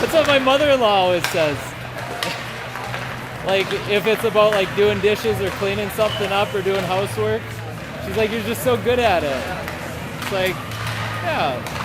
That's what my mother-in-law always says. Like, if it's about like doing dishes or cleaning something up or doing housework, she's like, you're just so good at it. It's like, yeah.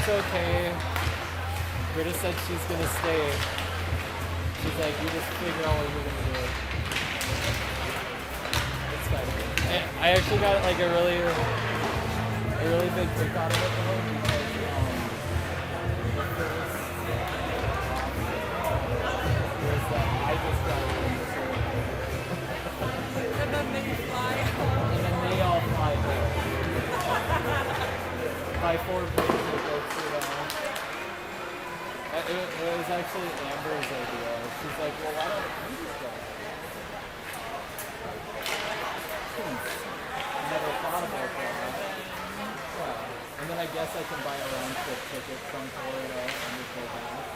Okay. Britta said she's gonna stay. She's like, you just figure out what you're gonna do. It's fine. I actually got like a really big kick out of it though, because was that I just got it in this and then they fly home. And then they all fly home. By 4 pages. It was actually Amber's idea. She's like, well, why don't we just go? I never thought about that. Yeah. And then I guess I can buy a round trip ticket from Florida and just go back.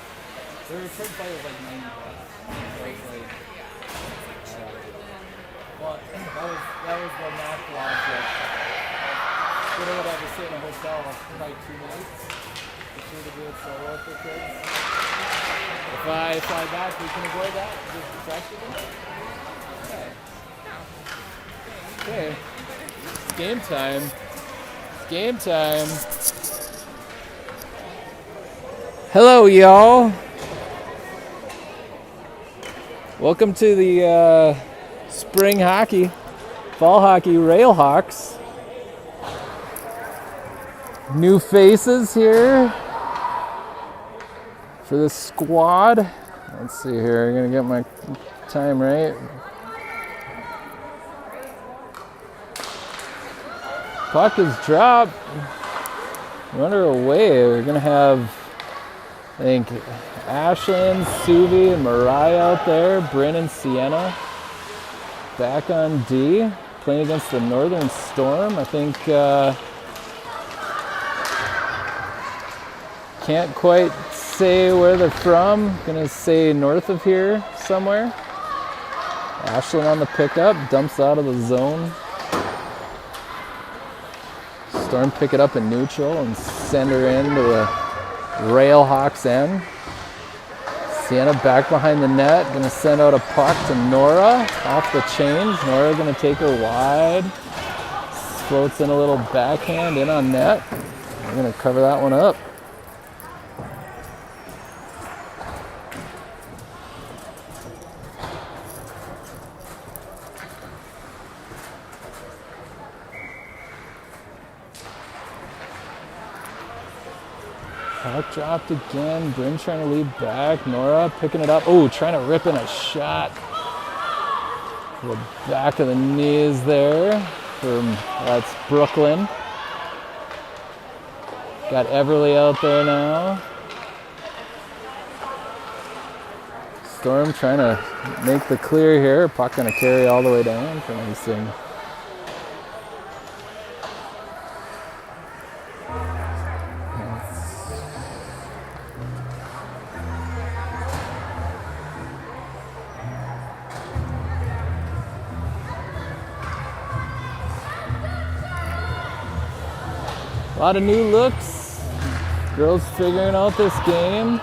The return flight was like $90. So it's like, well, that was the math logic. But I would have to stay in a hotel for like 2 nights. To do it solo with the kids. If I fly back, we can avoid that. Just fresh again. Okay. It's game time. It's game time. Hello, y'all. Welcome to the spring hockey, fall hockey Railhawks. New faces here for the squad. Let's see here, I'm gonna get my time right. Puck is dropped. We're underway. We're gonna have, I think, Ashlyn, Suvi, and Mariah out there. Bryn and Sienna back on D, playing against the Northern Storm. I think can't quite say where they're from. Gonna say north of here somewhere. Ashlyn on the pickup, dumps out of the zone. Storm pick it up in neutral and send her into the Railhawks end. Sienna back behind the net, gonna send out a puck to Nora off the change. Nora gonna take her wide. Floats in a little backhand in on net. We're gonna cover that one up. Puck dropped again. Bryn trying to lead back. Nora picking it up. Oh, trying to rip in a shot. The back of the knees there. That's Brooklyn. Got Everly out there now. Storm trying to make the clear here. Puck going to carry all the way down for icing. A lot of new looks. Girls figuring out this game.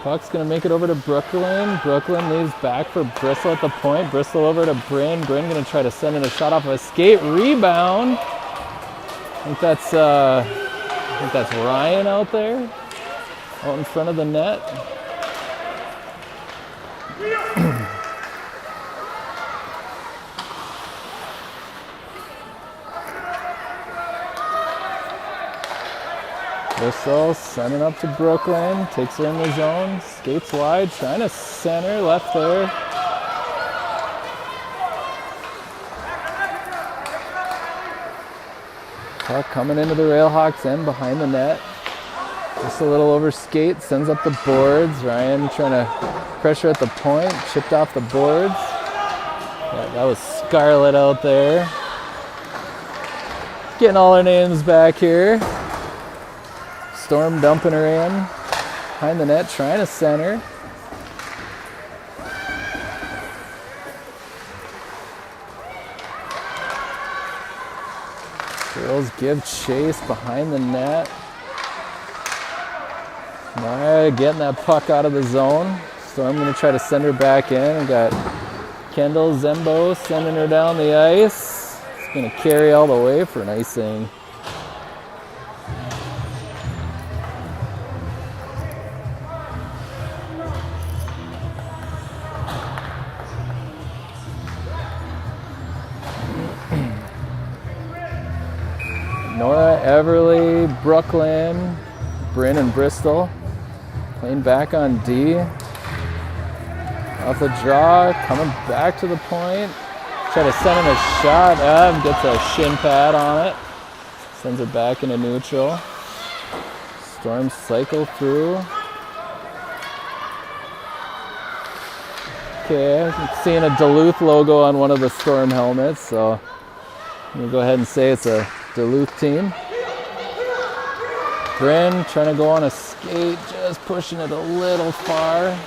Puck's going to make it over to Brooklyn. Brooklyn leaves back for Bristol at the point. Bristol over to Bryn. Bryn going to try to send in a shot off of a skate. Rebound. I think that's Ryan out there. Out in front of the net. Bristol sending up to Brooklyn, takes her in the zone, skates wide, trying to center, left there. Puck coming into the Railhawks end behind the net. Just a little over skate, sends up the boards. Ryan trying to pressure at the point, chipped off the boards. Yeah, that was Scarlett out there. Getting all her names back here. Storm dumping her in, behind the net, trying to center. Girls give chase behind the net. Maya getting that puck out of the zone. Storm going to try to send her back in. We got Kendall Zembo sending her down the ice. It's going to carry all the way for an icing. Nora, Everly, Brooklyn, Bryn and Bristol playing back on D. Off the draw, coming back to the point. Try to send in a shot. Gets a shin pad on it. Sends it back into neutral. Storm cycle through. Okay, I'm seeing a Duluth logo on one of the Storm helmets, so I'm going to go ahead and say it's a Duluth team. Bryn trying to go on a skate, just pushing it a little far.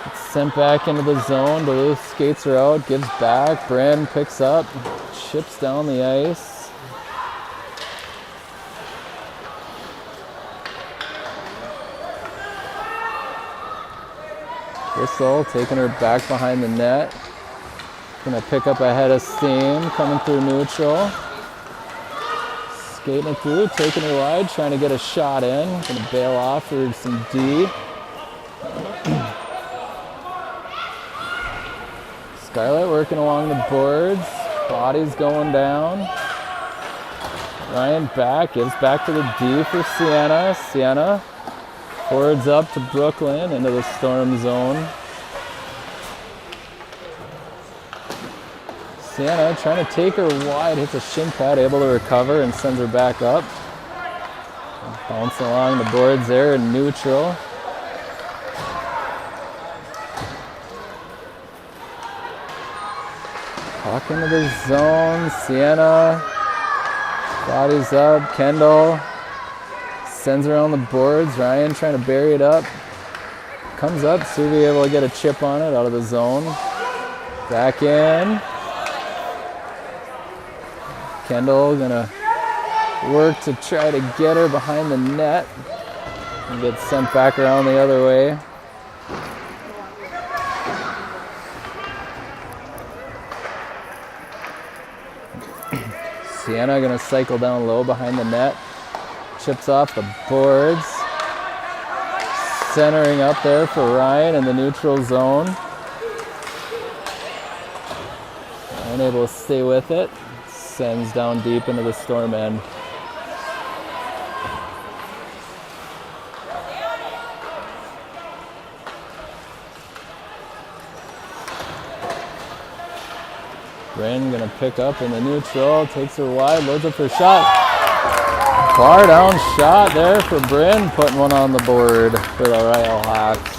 It's sent back into the zone. Duluth skates her out, gives back. Bryn picks up, chips down the ice. Bristol taking her back behind the net. Gonna pick up a head of steam, coming through neutral. Skating it through, taking her wide, trying to get a shot in. Gonna bail off for some D. Scarlett working along the boards. Body's going down. Ryan back, gives back to the D for Sienna. Sienna forwards up to Brooklyn into the Storm zone. Sienna trying to take her wide, hits a shin pad, able to recover and sends her back up. Bouncing along the boards there in neutral. Puck into the zone. Sienna bodies up. Kendall sends her on the boards. Ryan trying to bury it up. Comes up. Suvi able to get a chip on it out of the zone. Back in. Kendall gonna work to try to get her behind the net and get sent back around the other way. Sienna gonna cycle down low behind the net, chips off the boards, centering up there for Ryan in the neutral zone. Unable to stay with it. Sends down deep into the Storm end. Bryn gonna pick up in the neutral, takes her wide, loads up her shot. Far down shot there for Bryn, putting one on the board for the Railhawks.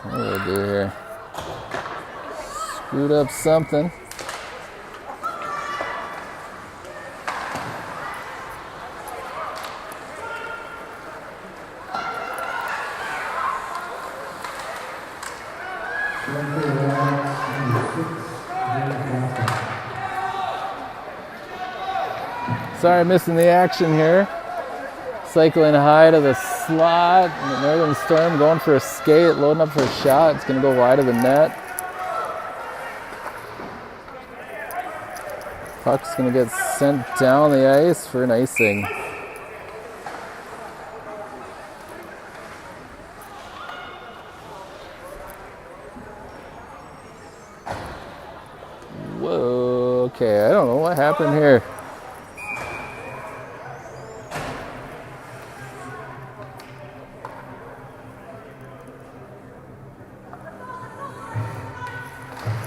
What do I do here? Screwed up something. Sorry, missing the action here. Cycling high to the slot. The Northern Storm going for a skate, loading up for a shot. It's going to go wide of the net. Puck's going to get sent down the ice for an icing. Whoa, okay, I don't know what happened here.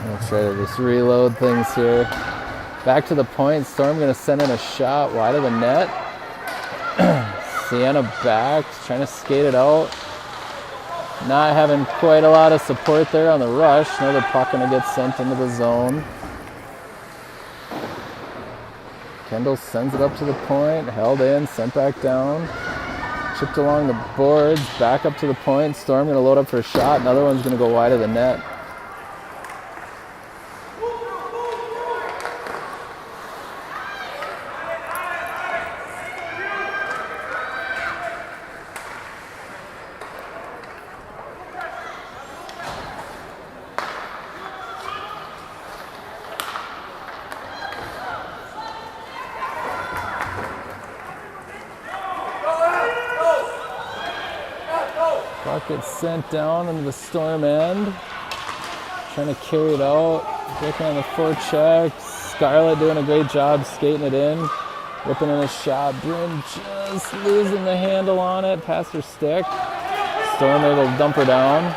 I'll try to just reload things here. Back to the point. Storm going to send in a shot wide of the net. Sienna back, trying to skate it out. Not having quite a lot of support there on the rush. Another puck going to get sent into the zone. Kendall sends it up to the point, held in, sent back down. Chipped along the boards, back up to the point. Storm going to load up for a shot. Another one's going to go wide of the net. Puck gets sent down into the Storm end. Trying to carry it out. Working on the forecheck. Scarlett doing a great job skating it in. Whipping in a shot. Bryn just losing the handle on it past her stick. Storm able to dump her down.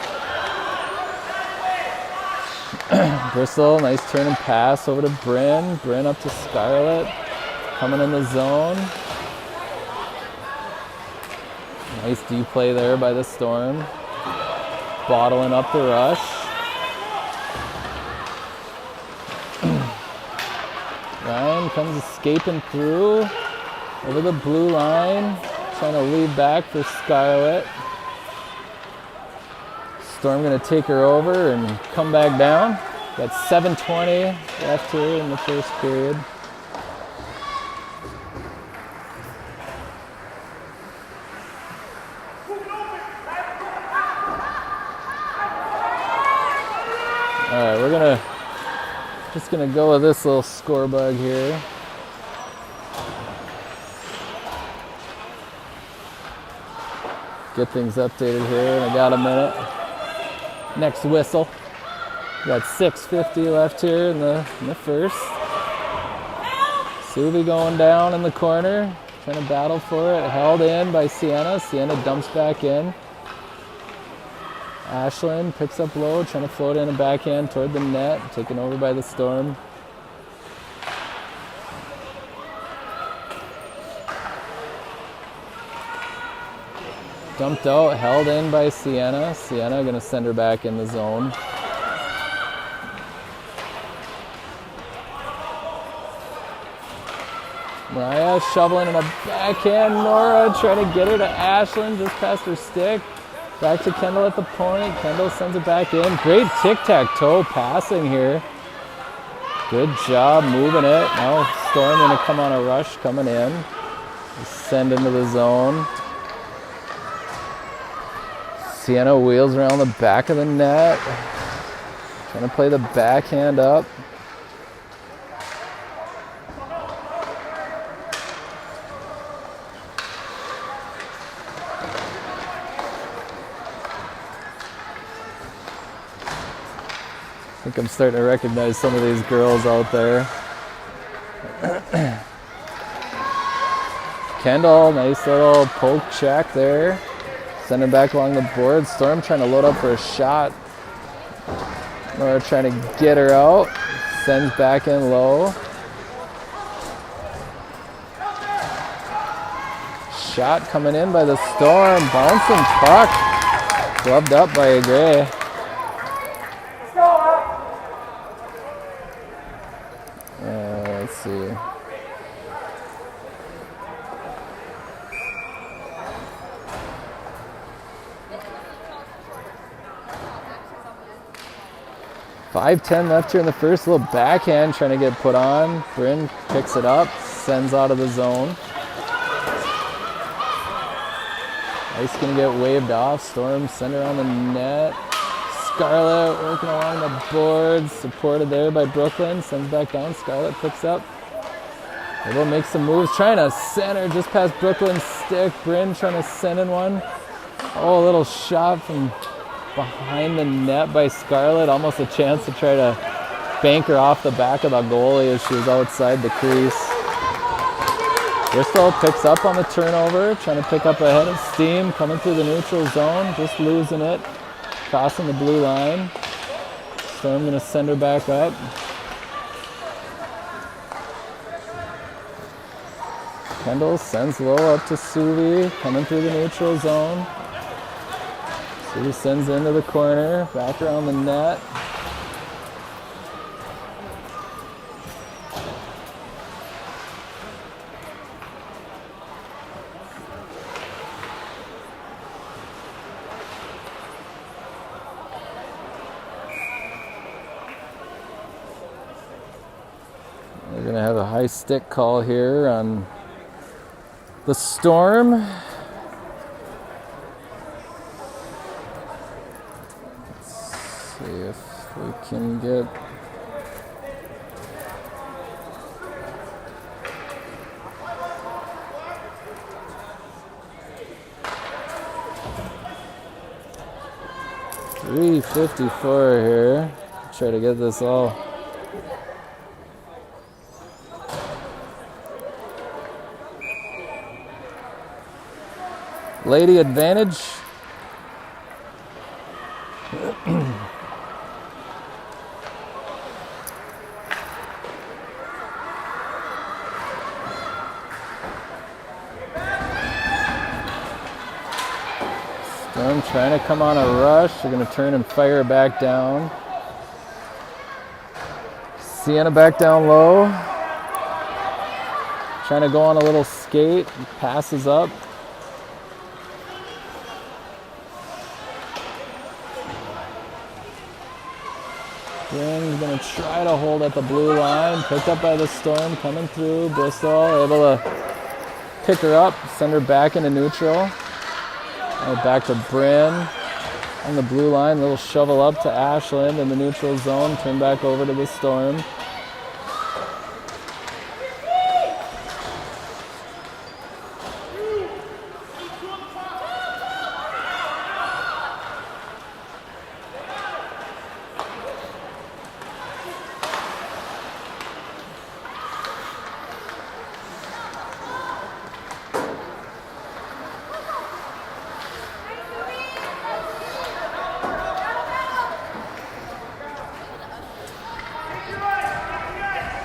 Bristol, nice turn and pass over to Bryn. Bryn up to Scarlett. Coming in the zone. Nice D play there by the Storm. Bottling up the rush. Ryan comes escaping through over the blue line. Trying to lead back for Scarlett. Storm going to take her over and come back down. Got 7:20 left here in the first period. All right, we're just gonna go with this little score bug here. Get things updated here, and I got a minute. Next whistle. Got 6:50 left here in the first. Suvi going down in the corner, trying to battle for it. Held in by Sienna. Sienna dumps back in. Ashlyn picks up low, trying to float in a backhand toward the net, taken over by the Storm. Dumped out, held in by Sienna. Sienna going to send her back in the zone. Mariah shoveling in a backhand. Nora trying to get her to Ashlyn just past her stick. Back to Kendall at the point. Kendall sends it back in. Great tic-tac-toe passing here. Good job moving it. Now Storm going to come on a rush coming in. Send into the zone. Sienna wheels around the back of the net. Trying to play the backhand up. think I'm starting to recognize some of these girls out there. Kendall, nice little poke check there. Sending back along the board. Storm trying to load up for a shot. Nora trying to get her out. Sends back in low. Shot coming in by the Storm. Bouncing puck. Gloved up by a Gray. Let's see. .5:10 left here in the first. Little backhand trying to get put on. Bryn picks it up, sends out of the zone. Ice gonna get waved off. Storm center on the net. Scarlett working along the boards, supported there by Brooklyn. Sends back down. Scarlett picks up. Able to make some moves, trying to center just past Brooklyn's stick. Bryn trying to send in one. Oh, a little shot from behind the net by Scarlett. Almost a chance to try to bank her off the back of the goalie as she was outside the crease. Bristol picks up on the turnover, trying to pick up a head of steam, coming through the neutral zone, just losing it, crossing the blue line. Storm going to send her back up. Kendall sends low up to Suvi, coming through the neutral zone. Suvi sends into the corner, back around the net. We're going to have a high stick call here on the Storm. Let's see if we can get .354 here. Try to get this all. Lady advantage. Storm trying to come on a rush. They're going to turn and fire back down. Sienna back down low. Trying to go on a little skate. Passes up. Bryn's going to try to hold at the blue line. Picked up by the Storm, coming through. Bristol able to pick her up, send her back into neutral. Right back to Bryn on the blue line. Little shovel up to Ashland in the neutral zone. Turn back over to the Storm.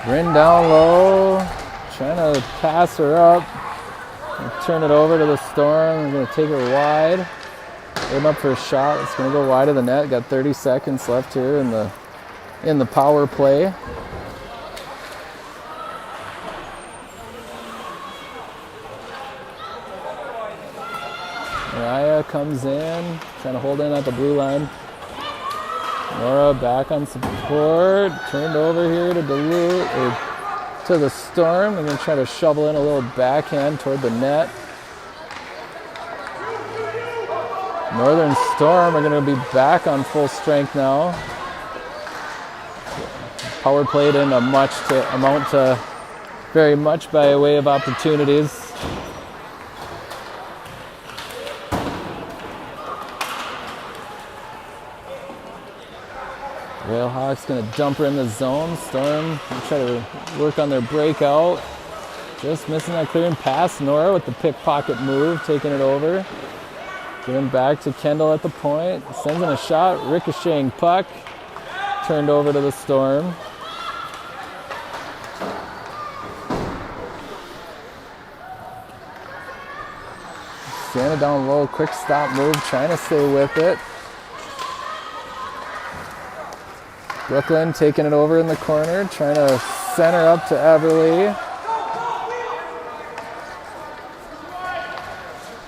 Bryn down low, trying to pass her up, turn it over to the Storm. We're going to take her wide. Aim up for a shot. It's going to go wide of the net. Got 30 seconds left here in the power play. Mariah comes in, trying to hold in at the blue line. Nora back on support, turned over here to Duluth, or to the Storm. They're going to try to shovel in a little backhand toward the net. Northern Storm are going to be back on full strength now. Power play didn't amount to very much by way of opportunities. Railhawks gonna dump her in the zone. Storm gonna try to work on their breakout. Just missing that clearing pass. Nora with the pickpocket move, taking it over. Giving back to Kendall at the point. Sends in a shot, ricocheting puck. Turned over to the Storm. Sienna down low, quick stop move, trying to stay with it. Brooklyn taking it over in the corner, trying to center up to Everly.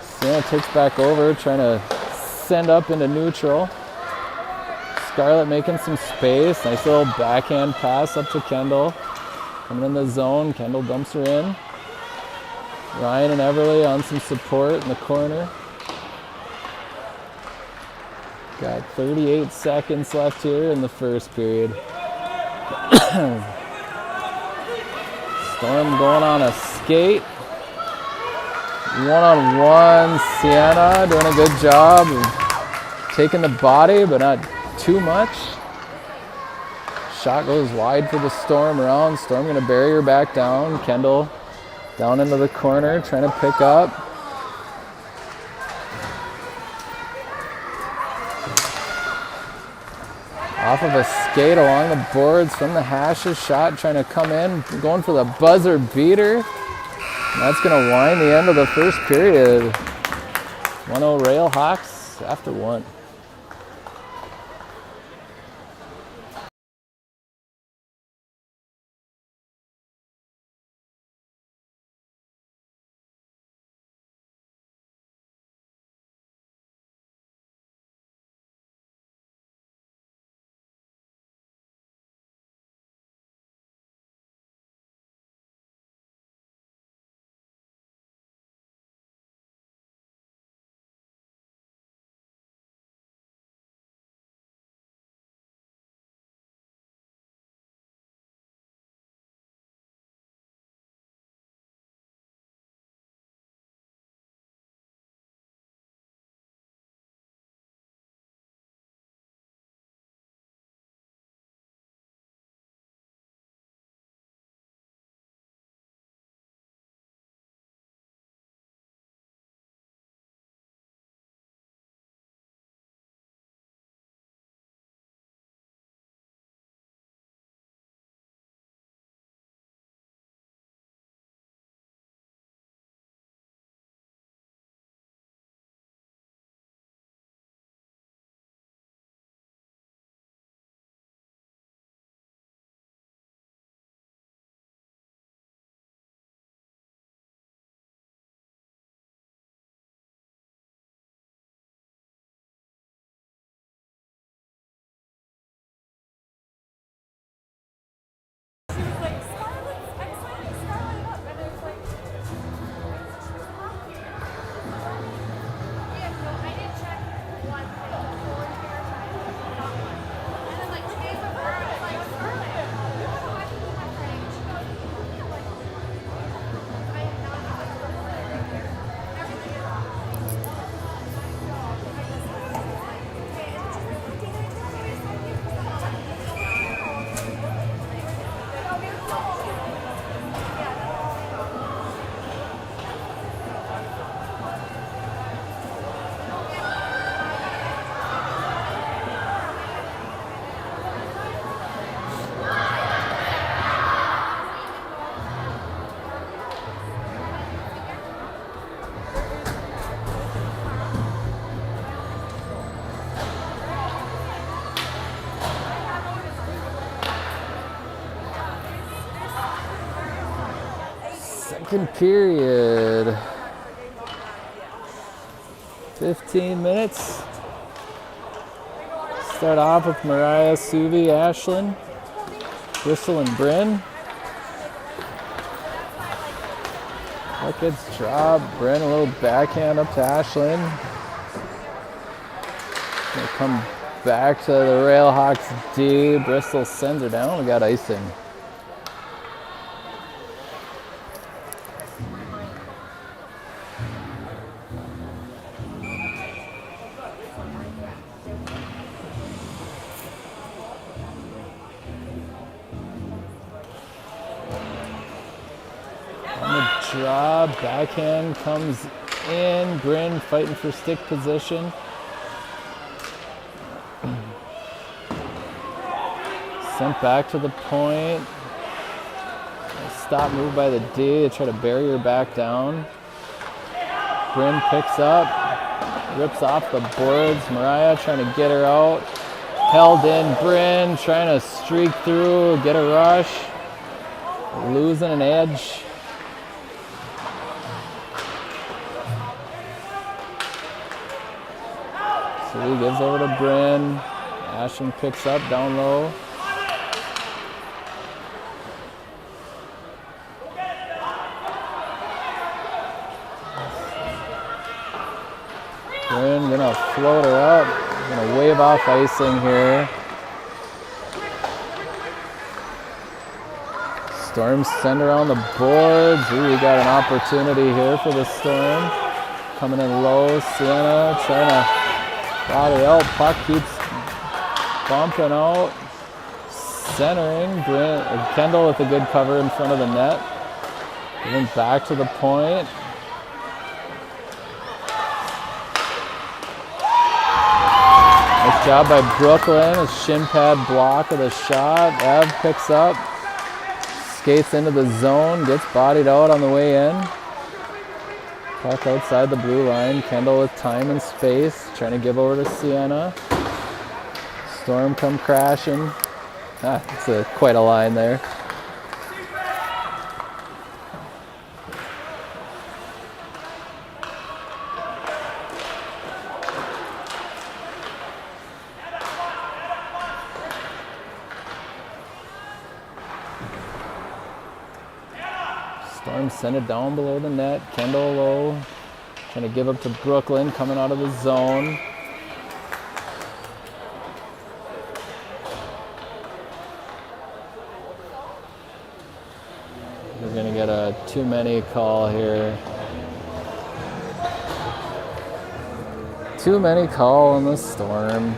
Sienna takes back over, trying to send up into neutral. Scarlett making some space. Nice little backhand pass up to Kendall. Coming in the zone, Kendall dumps her in. Ryan and Everly on some support in the corner. Got 38 seconds left here in the first period. Storm going on a skate. One-on-one, Sienna doing a good job of taking the body, but not too much. Shot goes wide for the Storm around. Storm gonna bury her back down. Kendall down into the corner, trying to pick up. Off of a skate along the boards from the hashes. Shot trying to come in, going for the buzzer beater. And that's going to wind the end of the first period. 1-0 Railhawks after one. Second period. 15 minutes. Start off with Mariah, Suvi, Ashlyn, Bristol, and Bryn. Puck gets dropped. Bryn a little backhand up to Ashlyn. Gonna come back to the Railhawks D. Bristol sends her down. We got icing. draw. Backhand comes in. Bryn fighting for stick position. Sent back to the point. Stop move by the D to try to bury her back down. Bryn picks up, rips off the boards. Mariah trying to get her out. Held in. Bryn trying to streak through, get a rush. Losing an edge. So he gives over to Bryn. Ashton picks up down low. Bryn gonna float her up. Gonna wave off icing here. Storm send around the boards. Ooh, we got an opportunity here for the Storm. Coming in low. Sienna trying to body out. Puck keeps bumping out. Centering. Kendall with a good cover in front of the net. Going back to the point. Nice job by Brooklyn. A shin pad block of the shot. Ev picks up. Skates into the zone. Gets bodied out on the way in. Puck outside the blue line. Kendall with time and space. Trying to give over to Sienna. Storm come crashing. It's quite a line there. Storm send it down below the net. Kendall low. Trying to give up to Brooklyn coming out of the zone. We're going to get a too many call here. Too many call on the Storm.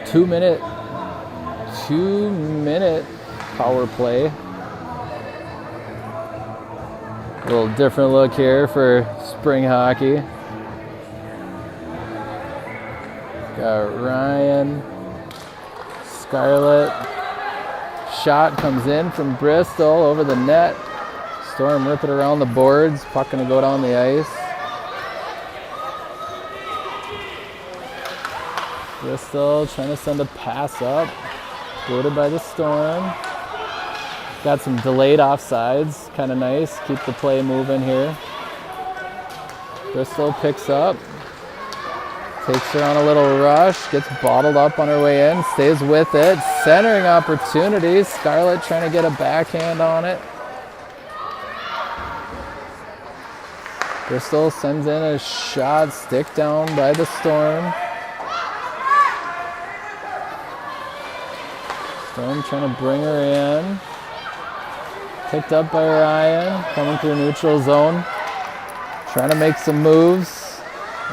Two minute power play. A little different look here for spring hockey. Got Ryan, Scarlett. Shot comes in from Bristol over the net. Storm rip it around the boards. Puck gonna go down the ice. Bristol trying to send a pass up. Booted by the Storm. Got some delayed offsides. Kind of nice. Keep the play moving here. Bristol picks up. Takes her on a little rush. Gets bottled up on her way in. Stays with it. Centering opportunity. Scarlett trying to get a backhand on it. Bristol sends in a shot. Stick down by the Storm. Storm trying to bring her in. Picked up by Ryan, coming through neutral zone. Trying to make some moves.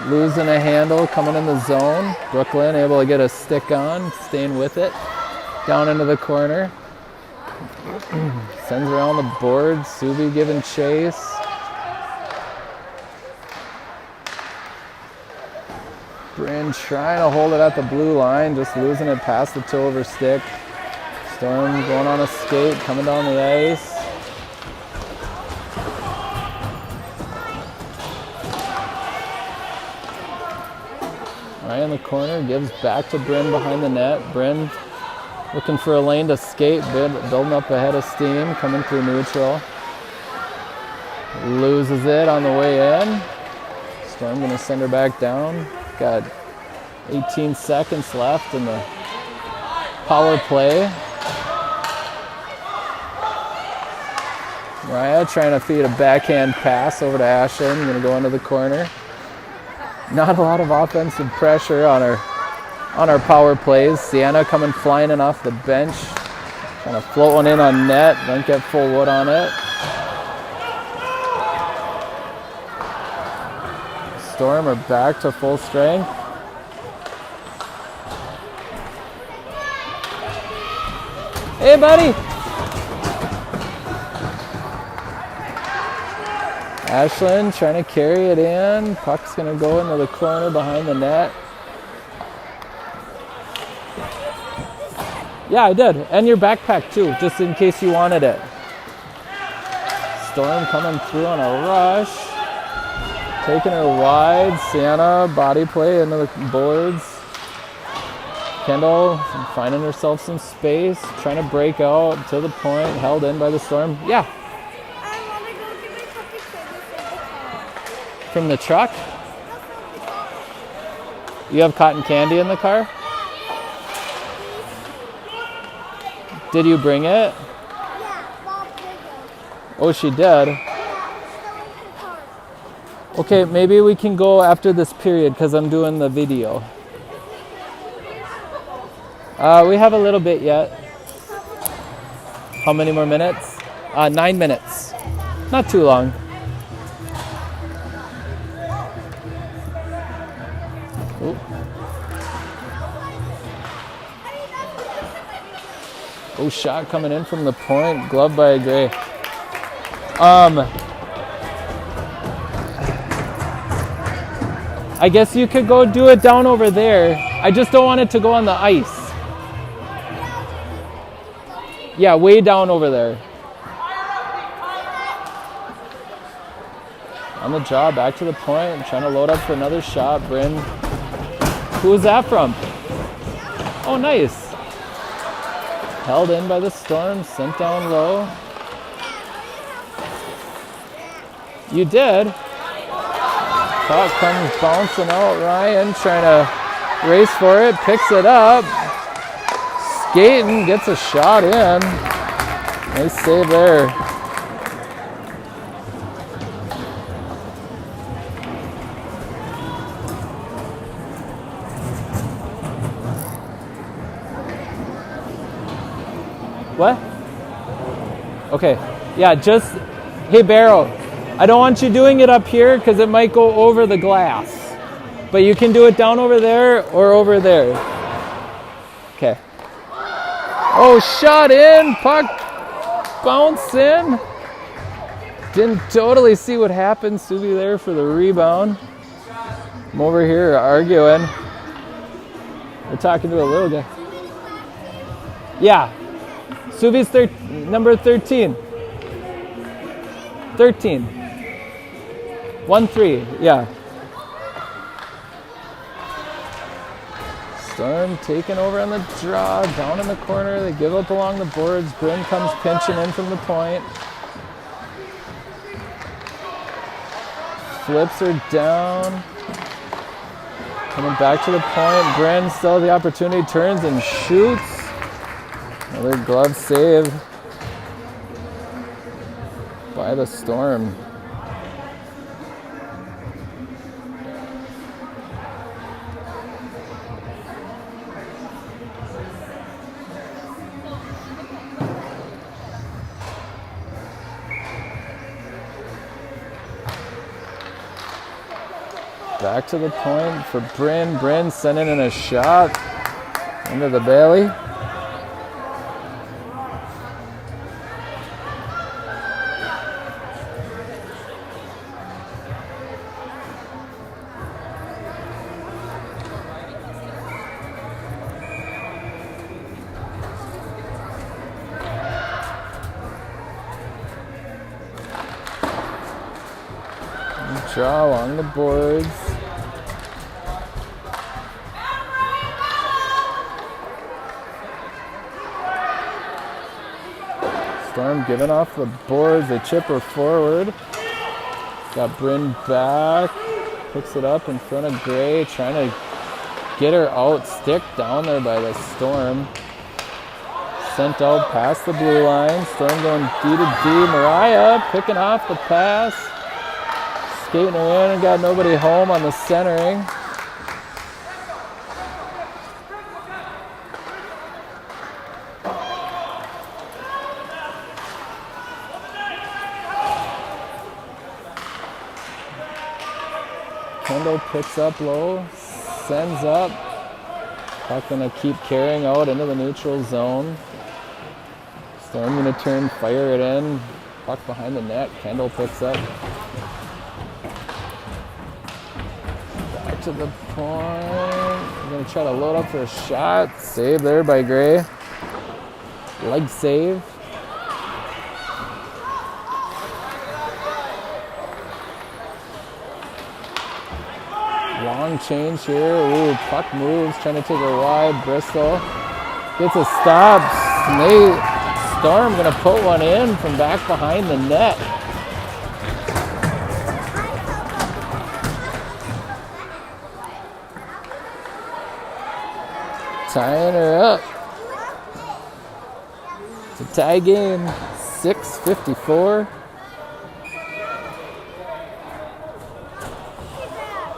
Losing a handle, coming in the zone. Brooklyn able to get a stick on, staying with it. Down into the corner. Sends around the board. Subi giving chase. Bryn trying to hold it at the blue line, just losing it past the toe of her stick. Storm going on a skate, coming down the ice. Right in the corner, gives back to Bryn behind the net. Bryn looking for a lane to skate, building up a head of steam, coming through neutral. Loses it on the way in. Storm gonna send her back down. Got 18 seconds left in the power play. Mariah trying to feed a backhand pass over to Ashton. Gonna go into the corner. Not a lot of offensive pressure on our power plays. Sienna coming flying in off the bench. Trying to float one in on net. Don't get full wood on it. Storm are back to full strength. Hey, buddy! Ashlyn trying to carry it in. Puck's going to go into the corner behind the net. Yeah, I did. And your backpack too, just in case you wanted it. Storm coming through on a rush. Taking her wide. Sienna, body play into the boards. Kendall finding herself some space. Trying to break out to the point. Held in by the Storm. Yeah. I want to go get my cupcake from the car. From the truck? You have cotton candy in the car? Did you bring it? Yeah, Bob did it. Oh, she did. Yeah, still in the car. Okay, maybe we can go after this period because I'm doing the video. We have a little bit yet. How many more minutes? 9 minutes. Not too long. Ooh. Oh, shot coming in from the point. Glove by Gray. I guess you could go do it down over there. I just don't want it to go on the ice. Yeah, way down over there. On the jaw, back to the point. Trying to load up for another shot. Bryn. Who is that from? Oh, nice. Held in by the Storm, sent down low. You did. Puck comes bouncing out. Ryan trying to race for it, picks it up. Skating, gets a shot in. Nice save there. What? Okay. Yeah, just, hey Barrow, I don't want you doing it up here because it might go over the glass. But you can do it down over there or over there. Okay. Oh, shot in, puck bounce in. Didn't totally see what happened. Subi there for the rebound. I'm over here arguing. We're talking to a little guy. Yeah. Subi's number 13. 13. 1-3, yeah. Storm taking over on the draw, down in the corner. They give up along the boards. Bryn comes pinching in from the point. Flips her down. Coming back to the point. Bryn still the opportunity, turns and shoots. Another glove save by the Storm. Back to the point for Bryn. Bryn sending in a shot into the belly. Draw along the boards. Storm giving off the boards. They chip her forward. Got Bryn back. Picks it up in front of Gray. Trying to get her out. Stick down there by the Storm. Sent out past the blue line. Storm going D to D. Mariah picking off the pass. Skating her in and got nobody home on the centering. Kendall picks up low, sends up. Puck gonna keep carrying out into the neutral zone. Storm gonna turn, fire it in. Puck behind the net. Kendall picks up. Back to the point. We're gonna try to load up for a shot. Save there by Gray. Leg save. Long change here. Ooh, puck moves, trying to take her wide. Bristol gets a stop. Storm gonna put one in from back behind the net. Tying her up. It's a tie game. 6:54.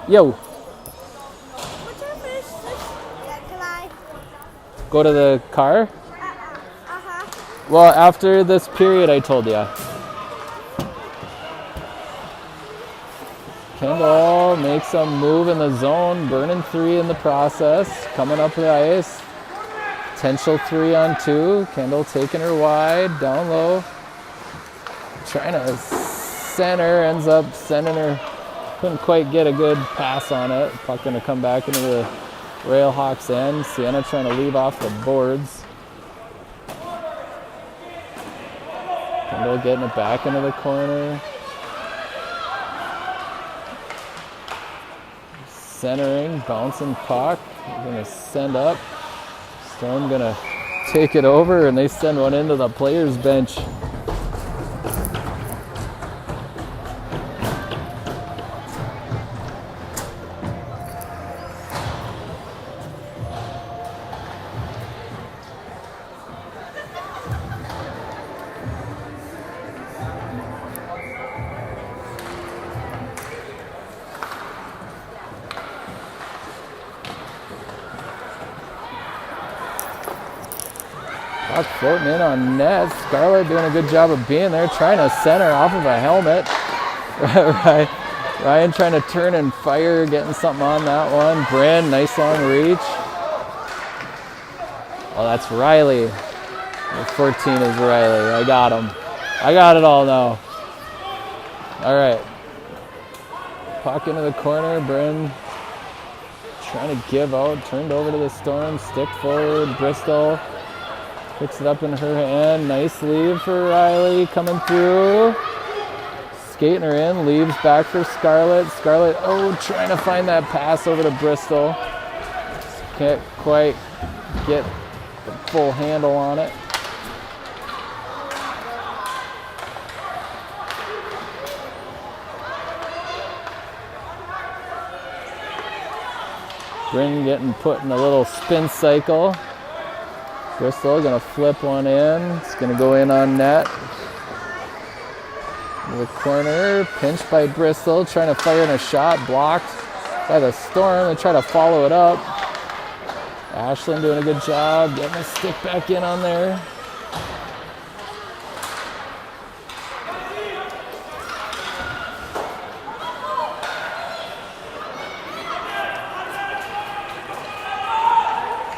Yo. What's our first? Can I? Go to the car? Uh-huh. Well, after this period I told you. Kendall makes a move in the zone, burning 3 in the process, coming up the ice. Potential 3-on-2. Kendall taking her wide, down low. Trying to center, ends up sending her. Couldn't quite get a good pass on it. Puck gonna come back into the Railhawks end. Sienna trying to leave off the boards. Kendall getting it back into the corner. Centering, bouncing puck. Gonna send up. Storm gonna take it over, and they send one into the players' bench. Puck floating in on net. Scarlett doing a good job of being there, trying to center off of a helmet. Ryan trying to turn and fire, getting something on that one. Bryn, nice long reach. Oh, that's Riley. The 14 is Riley. I got him. I got it all now. All right. Puck into the corner. Bryn trying to give out. Turned over to the Storm. Stick forward. Bristol picks it up in her hand. Nice leave for Riley coming through. Skating her in. Leaves back for Scarlett. Scarlett, trying to find that pass over to Bristol. Can't quite get the full handle on it. Bryn getting put in a little spin cycle. Bristol gonna flip one in. It's gonna go in on net. In the corner, pinched by Bristol, trying to fire in a shot, blocked by the Storm. They try to follow it up. Ashlyn doing a good job, getting a stick back in on there.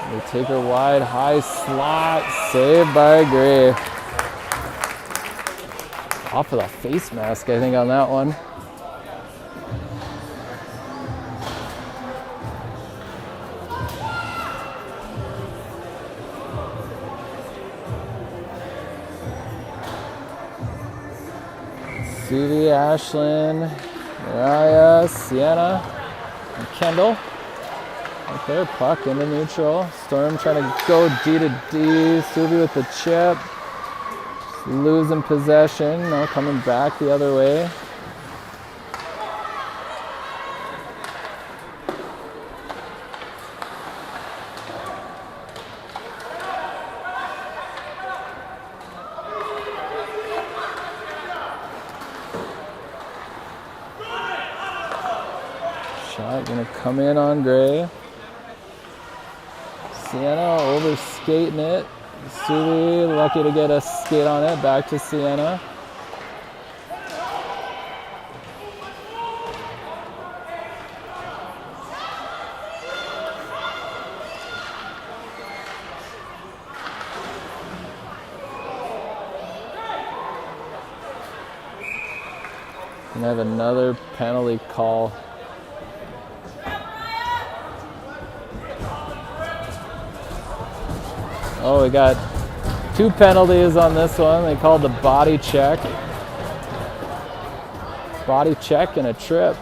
They take her wide, high slot, saved by Gray. Off of the face mask, I think, on that one. Suvi, Ashlyn, Mariah, Sienna, and Kendall. Right there, puck into neutral. Storm trying to go D to D. Suvi with the chip. Losing possession. Now coming back the other way. Shot gonna come in on Gray. Sienna over skating it. Suvi lucky to get a skate on it. Back to Sienna. Gonna have another penalty call. Oh, we got 2 penalties on this one. They called the body check. Body check and a trip.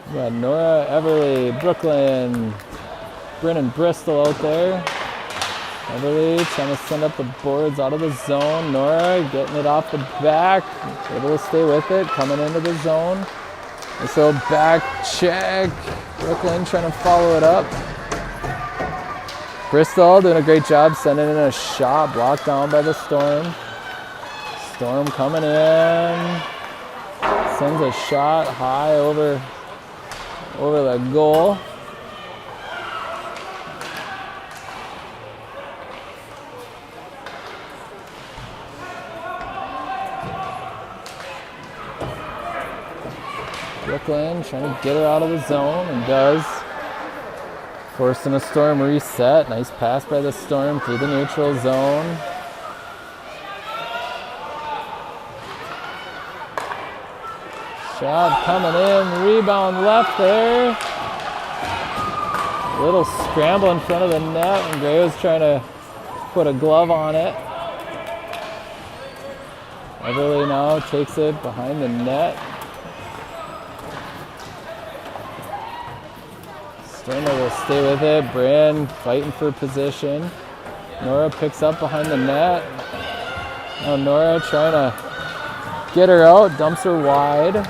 We got Nora, Everly, Brooklyn, Brennan Bristol out there. Everly trying to send up the boards out of the zone. Nora getting it off the back, able to stay with it, coming into the zone. This little back check. Brooklyn trying to follow it up. Bristol doing a great job sending in a shot, blocked down by the Storm. Storm coming in, sends a shot high over the goal. Brooklyn trying to get her out of the zone and does. Forcing a Storm reset. Nice pass by the Storm through the neutral zone. Shot coming in, rebound left there. A little scramble in front of the net and Gray was trying to put a glove on it. Everly now takes it behind the net. Sterner will stay with it. Brand fighting for position. Nora picks up behind the net. Now Nora trying to get her out, dumps her wide.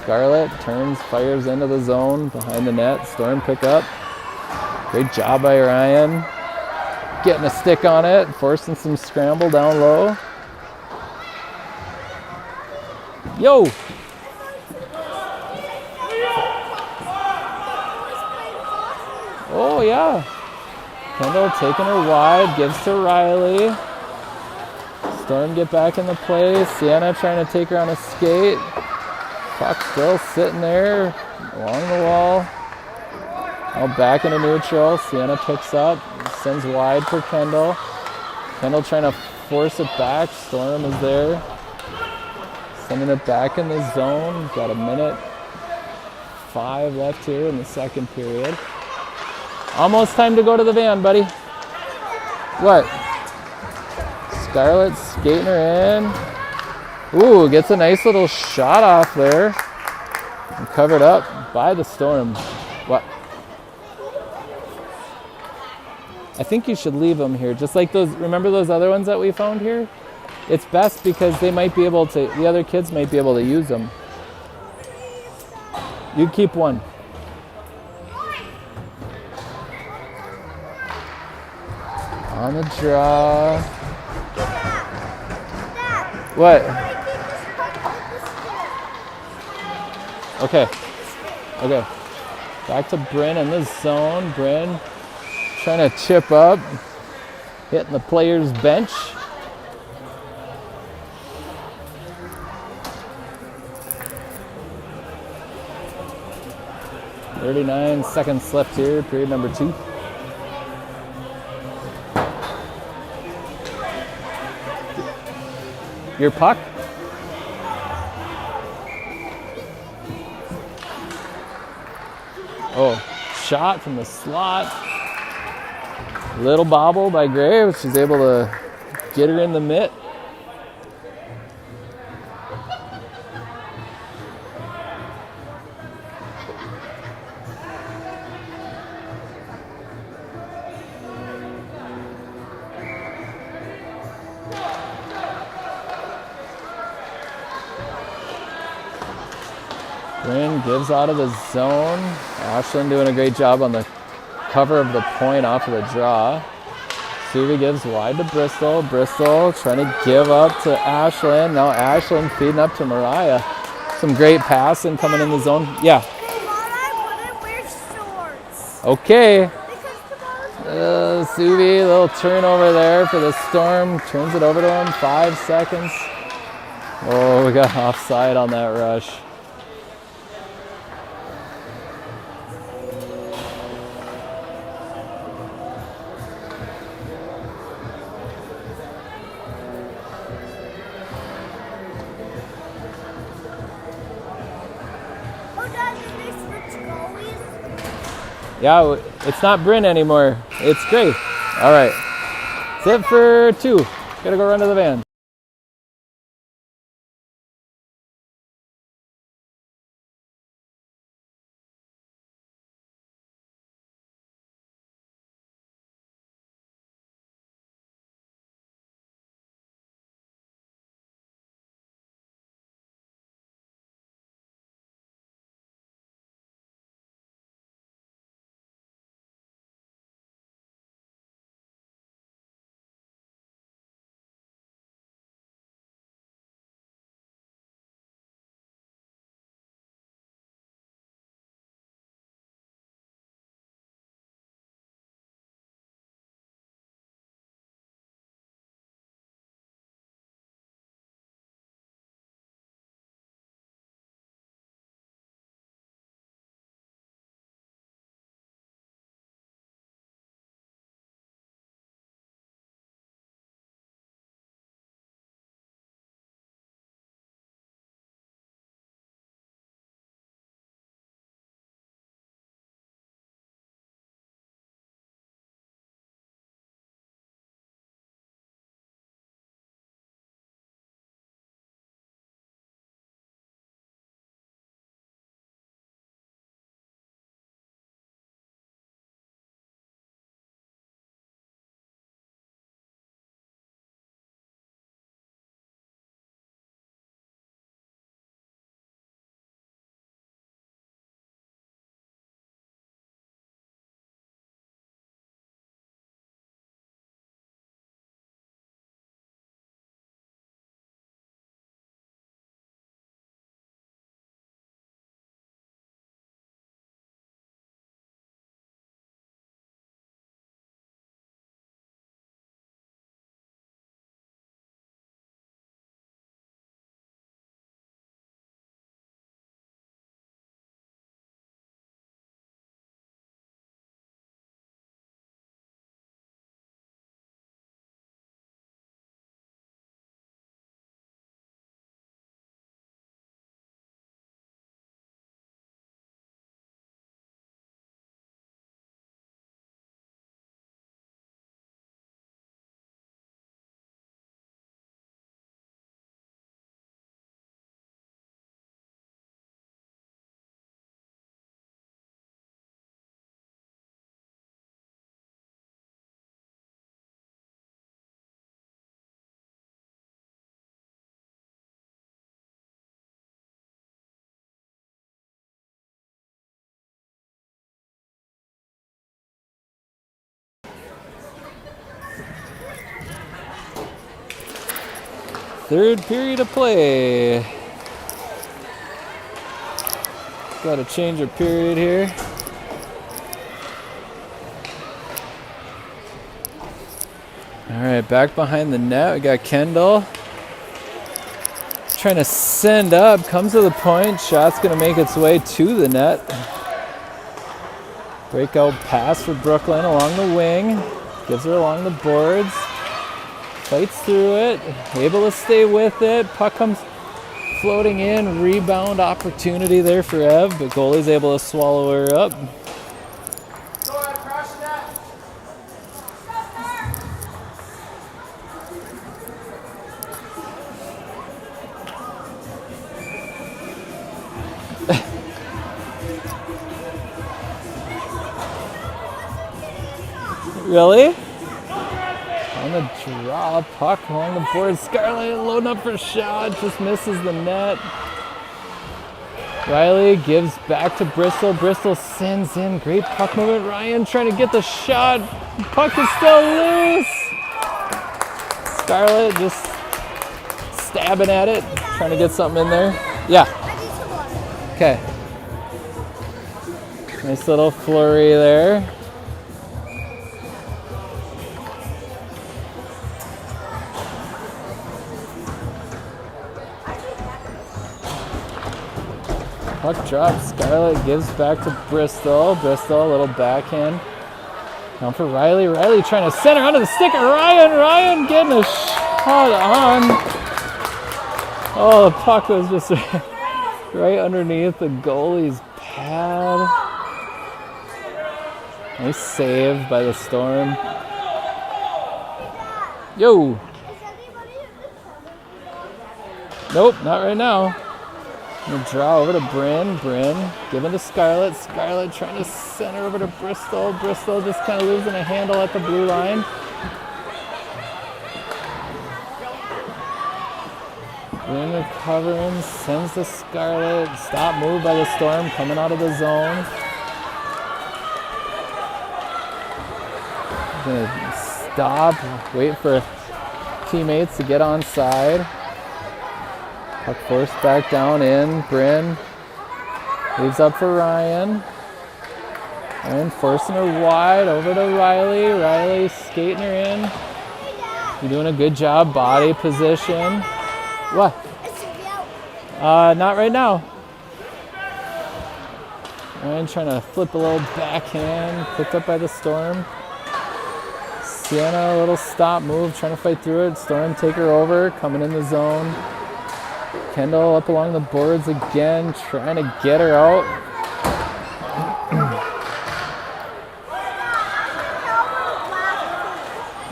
Scarlett turns, fires into the zone behind the net. Storm pick up. Great job by Ryan. Getting a stick on it, forcing some scramble down low. Yo! Oh yeah. Kendall taking her wide, gives to Riley. Storm get back in the play. Sienna trying to take her on a skate. Puck still sitting there along the wall. Now back into neutral. Sienna picks up, sends wide for Kendall. Kendall trying to force it back. Storm is there. Sending it back in the zone. Got a minute 5 left here in the second period. Almost time to go to the van, buddy. What? Scarlett skating her in. Ooh, gets a nice little shot off there. And covered up by the Storm. What? I think you should leave them here. Just like those, remember those other ones that we found here? It's best because they might be able to, the other kids might be able to use them. You keep one. On the draw. What? Okay. Okay. Back to Bryn in the zone. Bryn trying to chip up. Hitting the player's bench. .39 seconds left here, period number 2. Your puck? Oh, shot from the slot. Little bobble by Gray, she's able to get her in the mitt. Bryn gives out of the zone. Ashlyn doing a great job on the cover of the point off of the draw. Suvi gives wide to Bristol. Bristol trying to give up to Ashlyn. Now Ashlyn feeding up to Mariah. Some great passing coming in the zone. Yeah. Hey, Mom, I wouldn't wear shorts. Okay. Because tomorrow's Suvi, little turnover there for the Storm. Turns it over to him. 5 seconds. Oh, we got offside on that rush. Oh, Dad, did they switch goalies? Yeah, it's not Bryn anymore. It's Gray. All right. That's it for 2. Gotta go run to the van. Third period of play. Got to change our period here. All right, back behind the net. We got Kendall trying to send up. Comes to the point. Shot's going to make its way to the net. Breakout pass for Brooklyn along the wing. Gives her along the boards. Fights through it, able to stay with it. Puck comes floating in, rebound opportunity there for Ev, but goalie's able to swallow her up. Really? On the draw, puck along the board. Scarlett loading up for a shot, just misses the net. Riley gives back to Bristol. Bristol sends in, great puck movement. Ryan trying to get the shot, Puck is still loose. Scarlett just stabbing at it, trying to get something in there. Yeah. I need some water. Okay. Nice little flurry there. Puck drops. Scarlett gives back to Bristol. Bristol, a little backhand. Now for Riley. Riley trying to center onto the stick of Ryan. Ryan getting a shot on. Oh, the puck was just right underneath the goalie's pad. Nice save by the Storm. Yo! Is anybody in this? Nope, not right now. Gonna draw over to Bryn. Bryn giving to Scarlett. Scarlett trying to center over to Bristol. Bristol just kind of losing a handle at the blue line. Bryn recovering, sends to Scarlett. Stop move by the Storm coming out of the zone. Gonna stop, wait for teammates to get on side. Puck forced back down in. Bryn leaves up for Ryan. Ryan forcing her wide over to Riley. Riley skating her in. You're doing a good job. Body position. What? It should be out. Not right now. Ryan trying to flip a little backhand. Picked up by the Storm. Sienna, a little stop move, trying to fight through it. Storm take her over, coming in the zone. Kendall up along the boards again, trying to get her out.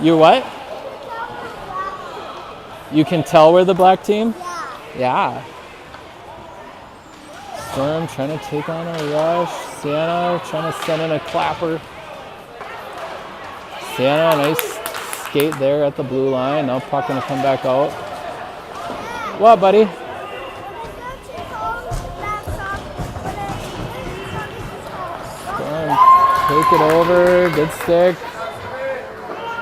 You what? You can tell we're the black team? Yeah. Storm trying to take on a rush. Sienna trying to send in a clapper. Sienna, nice skate there at the blue line. Now puck gonna come back out. What, buddy? Storm, take it over. Good stick.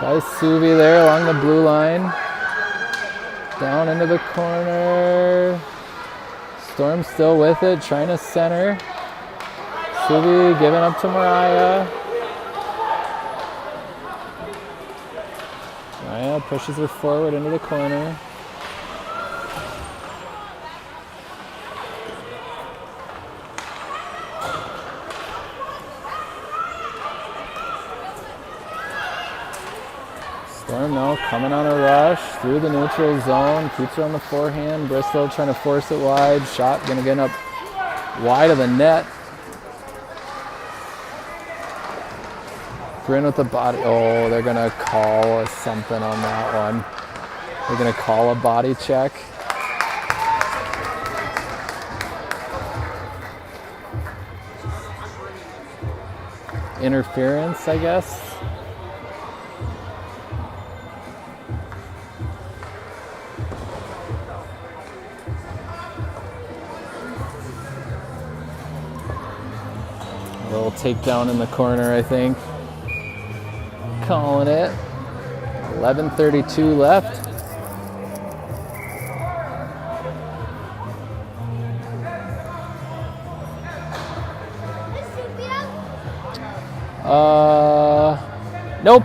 By Suvi there along the blue line. Down into the corner. Storm still with it, trying to center. Suvi giving up to Mariah. Mariah pushes her forward into the corner. Storm now coming on a rush through the neutral zone. Keeps her on the forehand. Bristol trying to force it wide. Shot gonna get up wide of the net. Bryn with the body. Oh, they're gonna call something on that one. They're gonna call a body check. Interference, I guess. A little takedown in the corner, I think. Calling it. 11:32 left. Nope.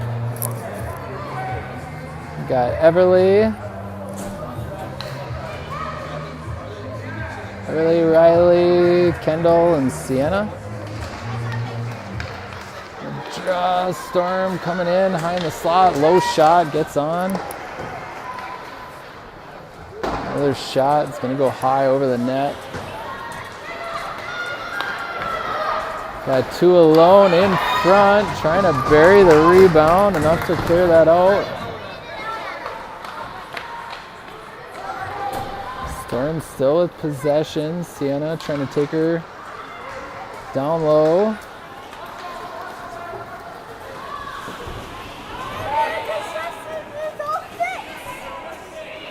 We got Everly, Riley, Kendall, and Sienna. Draw, Storm coming in, high in the slot, low shot, gets on. Another shot, it's gonna go high over the net. Got two alone in front, trying to bury the rebound, enough to clear that out. Storm still with possession. Sienna trying to take her down low.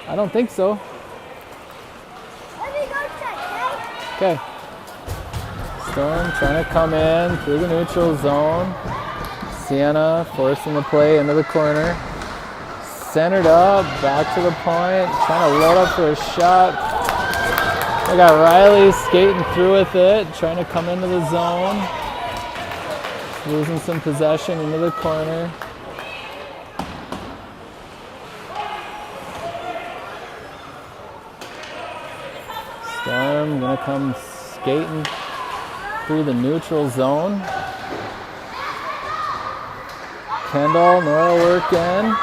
I don't think so. Let me go check, okay? Okay. Storm trying to come in through the neutral zone. Sienna forcing the play into the corner. Centered up, back to the point, trying to load up for a shot. I got Riley skating through with it, trying to come into the zone. Losing some possession into the corner. Storm gonna come skating through the neutral zone. Kendall, Nora working.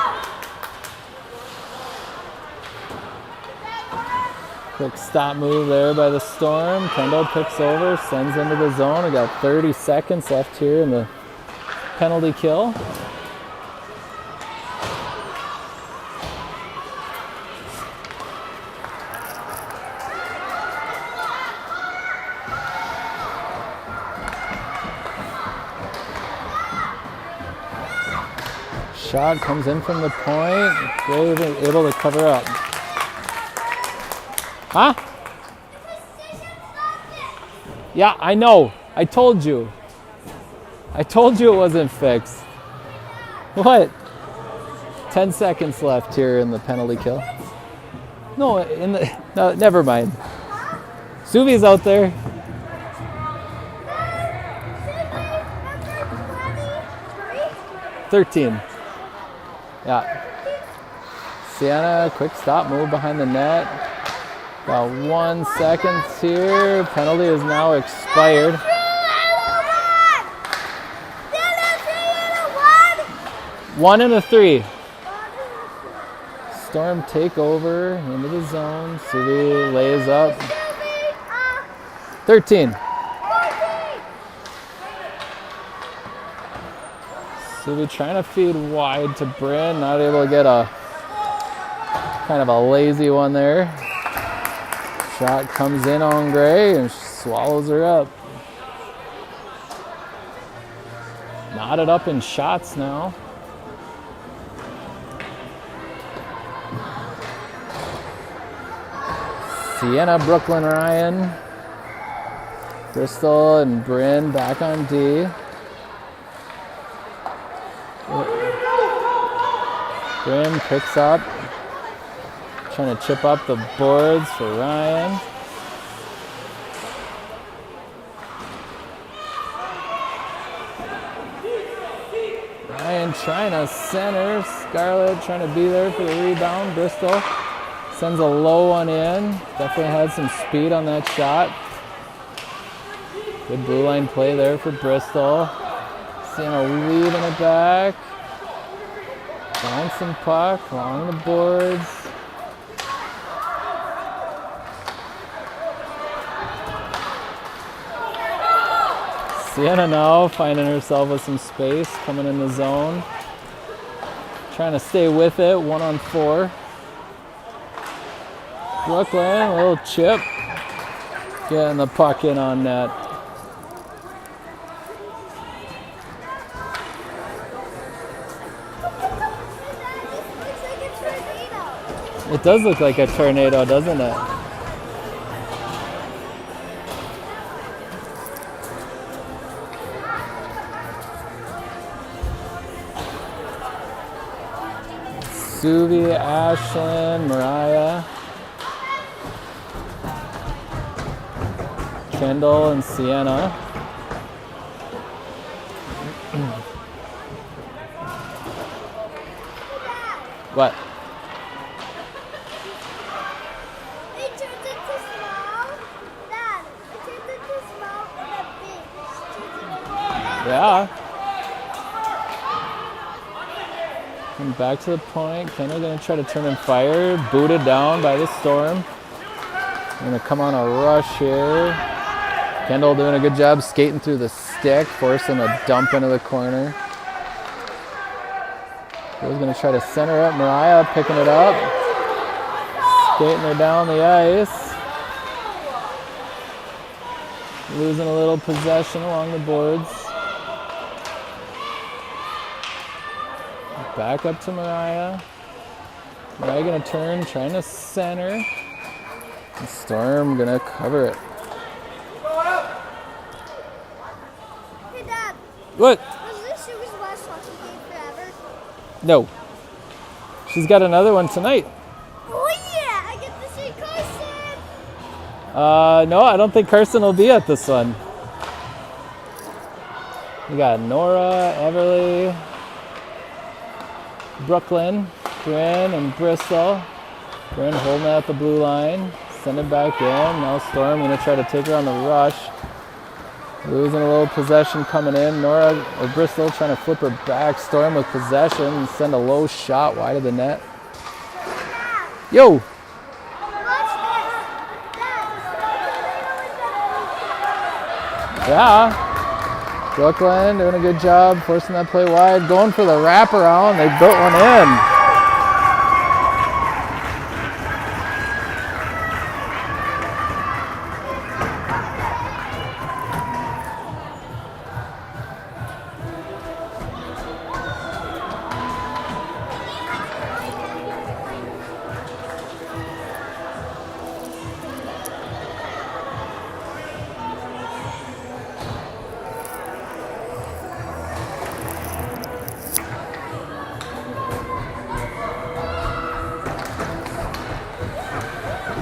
Quick stop move there by the Storm. Kendall picks over, sends into the zone. We got 30 seconds left here in the penalty kill. Shot comes in from the point. Grave able to cover up. Huh? Yeah, I know. I told you. I told you it wasn't fixed. What? 10 seconds left here in the penalty kill. No, no, never mind. Suvi's out there. $13. Yeah. Sienna, quick stop move behind the net. About 1 second here. Penalty is now expired. 1 and a 3. Storm take over into the zone. Suvi lays up. 13. Suvi trying to feed wide to Bryn. Not able to get a kind of a lazy one there. Shot comes in on Gray and swallows her up. Knotted up in shots now. Sienna, Brooklyn, Ryan. Crystal and Bryn back on D. Bryn picks up. Trying to chip up the boards for Ryan. Ryan trying to center. Scarlett trying to be there for the rebound. Bristol sends a low one in. Definitely had some speed on that shot. Good blue line play there for Bristol. Sienna weaving it back. Bouncing puck along the boards. Sienna now finding herself with some space, coming in the zone. Trying to stay with it, 1-on-4. Brooklyn, a little chip. Getting the puck in on net. It does look like a tornado, doesn't it? Suvi, Ashlyn, Mariah, Kendall, and Sienna. What? It turned into small. Dad, it turned into small and then big. Yeah. Come back to the point. Kendall gonna try to turn and fire. Booted down by the Storm. Gonna come on a rush here. Kendall doing a good job skating through the stick, forcing a dump into the corner. Bill's gonna try to center up. Mariah picking it up. Skating her down the ice. Losing a little possession along the boards. Back up to Mariah. Mariah gonna turn, trying to center. And Storm gonna cover it. Hey Dad, What? was this Suvi's last shot No. She's got another one tonight. Oh yeah, I get to see Carson. No, I don't think Carson will be at this one. We got Nora, Everly, Brooklyn, Bryn, and Bristol. Bryn holding it at the blue line. Send it back in. Now Storm going to try to take her on the rush. Losing a little possession coming in. Nora or Bristol trying to flip her back. Storm with possession and send a low shot wide of the net. Yo! Watch this. Yeah. Brooklyn doing a good job forcing that play wide. Going for the wraparound. They built one in.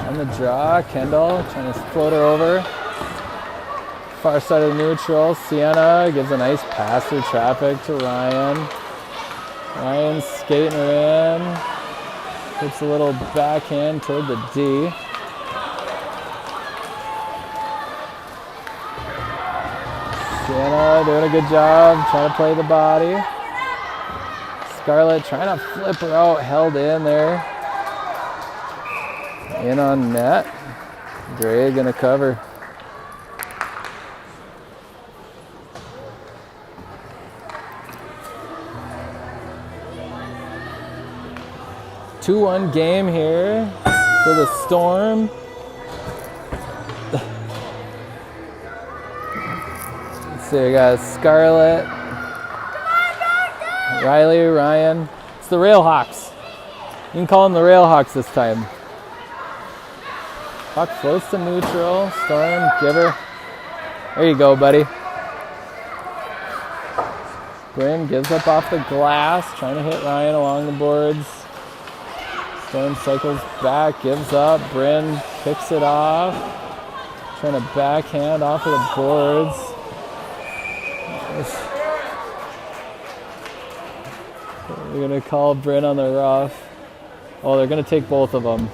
On the draw, Kendall trying to float her over. Far side of the neutral, Sienna gives a nice pass through traffic to Ryan. Ryan's skating her in. Puts a little backhand toward the D. Sienna doing a good job, trying to play the body. Scarlett trying to flip her out, held in there. In on net. Gray gonna cover. Two-one game here for the Storm. Let's see, we got Scarlett, Riley, Ryan. It's the Railhawks. You can call them the Railhawks this time. Puck floats to neutral. Storm, give her. There you go, buddy. Bryn gives up off the glass, trying to hit Ryan along the boards. Storm cycles back, gives up. Bryn picks it off. Trying to backhand off of the boards. They're going to call Bryn on the rough. Oh, they're going to take both of them.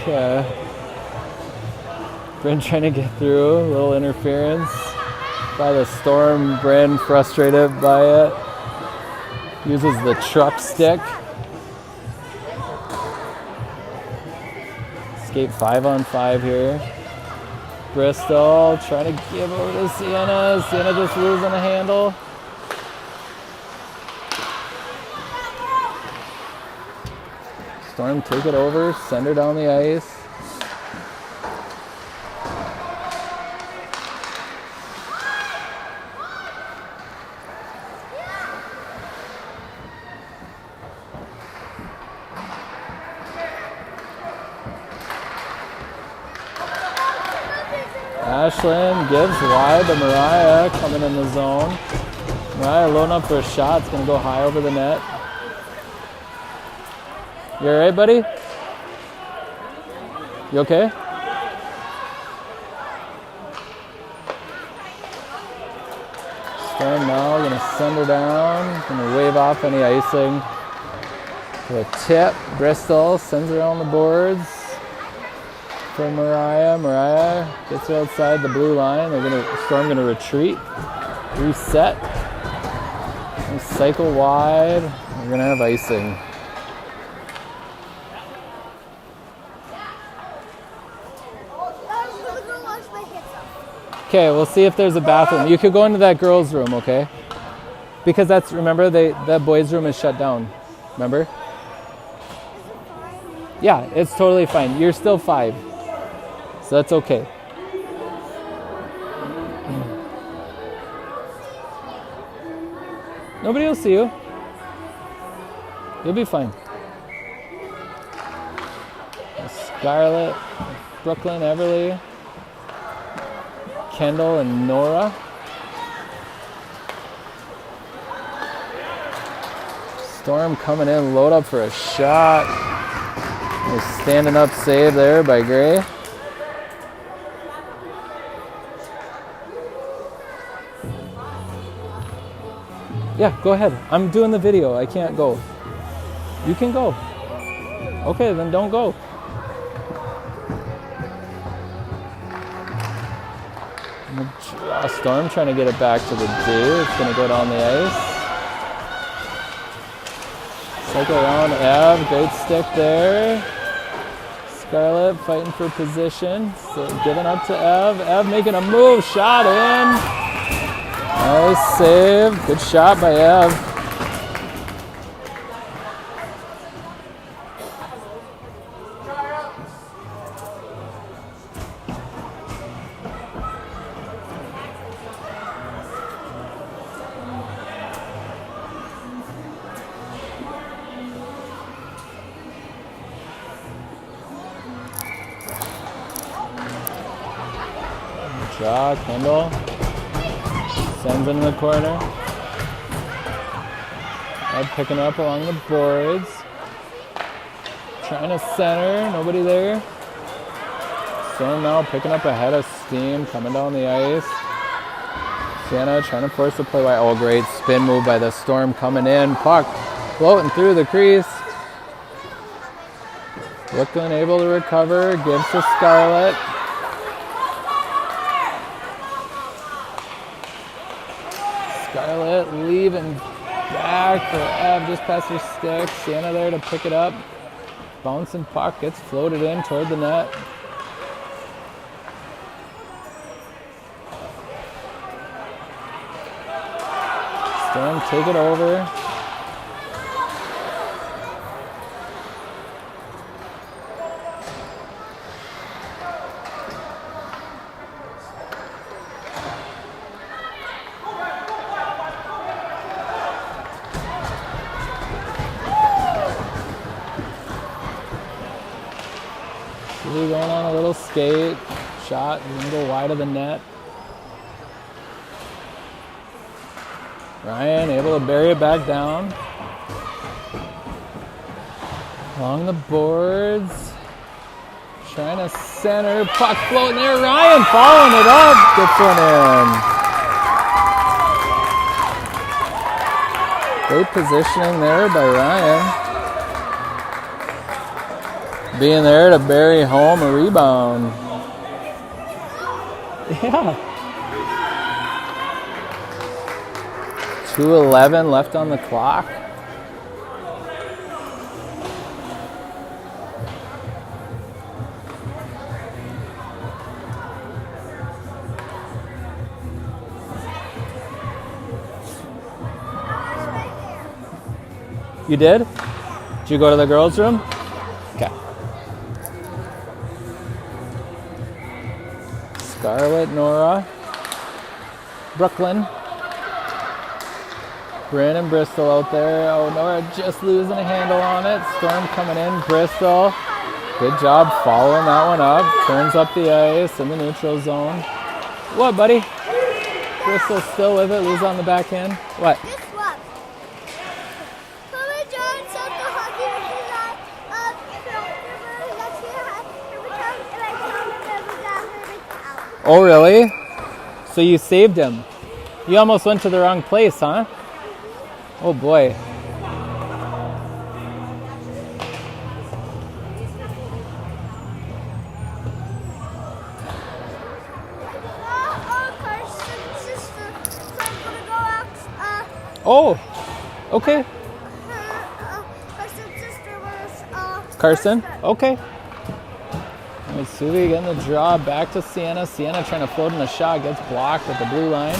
Okay. Bryn trying to get through, a little interference by the Storm. Bryn frustrated by it. Uses the truck stick. Skate 5-on-5 here. Bristol trying to give over to Sienna. Sienna just losing a handle. Storm take it over, send her down the ice. Ashlyn gives wide to Mariah, coming in the zone. Mariah loading up for a shot. It's going to go high over the net. You all right, buddy? You okay? Storm now going to send her down. Going to wave off any icing. To a tip. Bristol sends her on the boards. For Mariah. Mariah gets her outside the blue line. Storm gonna retreat, reset, and cycle wide. We're gonna have icing. Okay, we'll see if there's a bathroom. You could go into that girls' room, okay? Because remember, that boys' room is shut down. Remember? Yeah, it's totally fine. You're still 5. So that's okay. Nobody will see you. You'll be fine. Scarlett, Brooklyn, Everly, Kendall, and Nora. Storm coming in, load up for a shot. Nice standing up save there by Gray. Yeah, go ahead. I'm doing the video. I can't go. You can go. Okay, then don't go. Storm trying to get it back to the D. It's going to go down the ice. Cycle around Ev. Great stick there. Scarlett fighting for position. So giving up to Ev. Ev making a move. Shot in. Nice save. Good shot by Ev. Draw, Kendall. Sends it in the corner. Ed picking up along the boards. Trying to center, nobody there. Storm now picking up a head of steam, coming down the ice. Sienna trying to force the play by, oh great spin move by the Storm coming in. Puck floating through the crease. Brooklyn able to recover, gives to Scarlett. Scarlett leaving back for Ev just past her stick. Sienna there to pick it up. Bouncing puck gets floated in toward the net. Storm take it over. Going on a little skate, shot, and then go wide of the net. Ryan able to bury it back down. Along the boards. Trying to center, puck floating there. Ryan following it up, gets one in. Great positioning there by Ryan. Being there to bury home a rebound. Yeah. 2:11 left on the clock. You did? Did you go to the girls' room? Okay. Scarlett, Nora, Brooklyn, Brandon Bristol out there. Oh, Nora just losing a handle on it. Storm coming in. Bristol, good job following that one up. Turns up the ice in the neutral zone. What, buddy? Bristol still with it. Lose on the backhand. What? Guess what? Coach John said the hockey was that Oh, really? So you saved him. You almost went to the wrong place, huh? Oh, boy. Oh, okay. Carson's sister was Carson? Okay. Suvi getting the draw back to Sienna. Sienna trying to float in the shot, gets blocked at the blue line.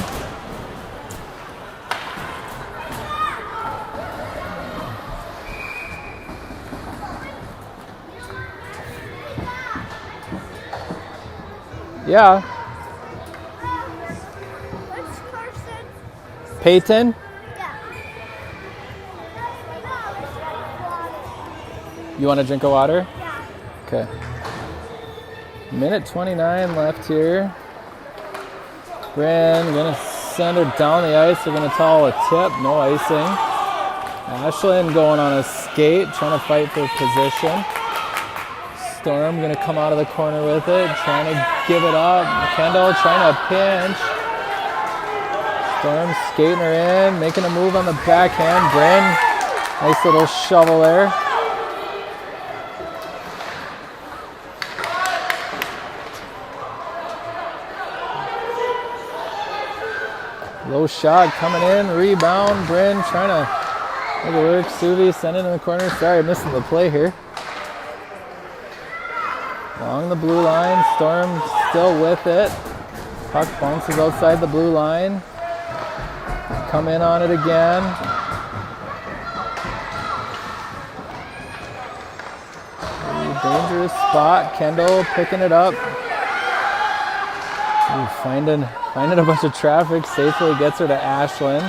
Yeah. What's Carson? Peyton? Yeah. You want a drink of water? Yeah. Okay. Minute 29 left here. Bryn gonna send her down the ice. They're gonna call a tip, no icing. Ashlyn going on a skate, trying to fight for position. Storm gonna come out of the corner with it, trying to give it up. Kendall trying to pinch. Storm skating her in, making a move on the backhand. Bryn, nice little shovel there. Low shot coming in, rebound. Bryn trying to make it work. Suvi sending in the corner. Sorry, missing the play here. Along the blue line, Storm still with it. Puck bounces outside the blue line. Come in on it again. Dangerous spot. Kendall picking it up. Ooh, finding a bunch of traffic. Safely gets her to Ashlyn.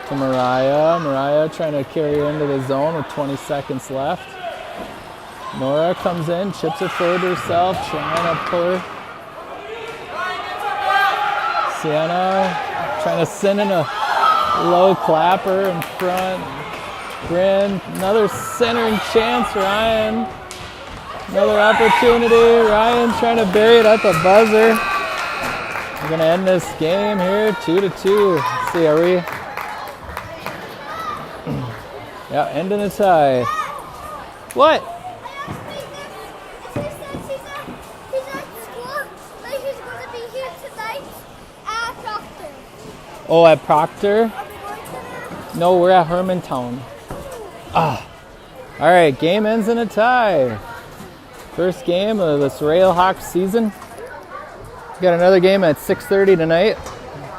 To Mariah. Mariah trying to carry her into the zone with 20 seconds left. Nora comes in, chips it forward to herself, trying to pull her. Sienna trying to send in a low clapper in front. Bryn, another centering chance. Ryan, another opportunity. Ryan trying to bury it at the buzzer. We're going to end this game here 2-2. Let's see, are we? Yeah, ending a tie. What? He's at school, but he's going to be here tonight at Proctor. Oh, at Proctor? No, we're at Hermantown. Ah. All right, game ends in a tie. First game of this Railhawks season. Got another game at 6:30 tonight.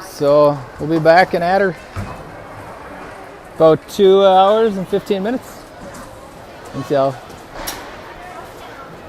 So we'll be back in Adder about 2 hours and 15 minutes. Thanks, y'all.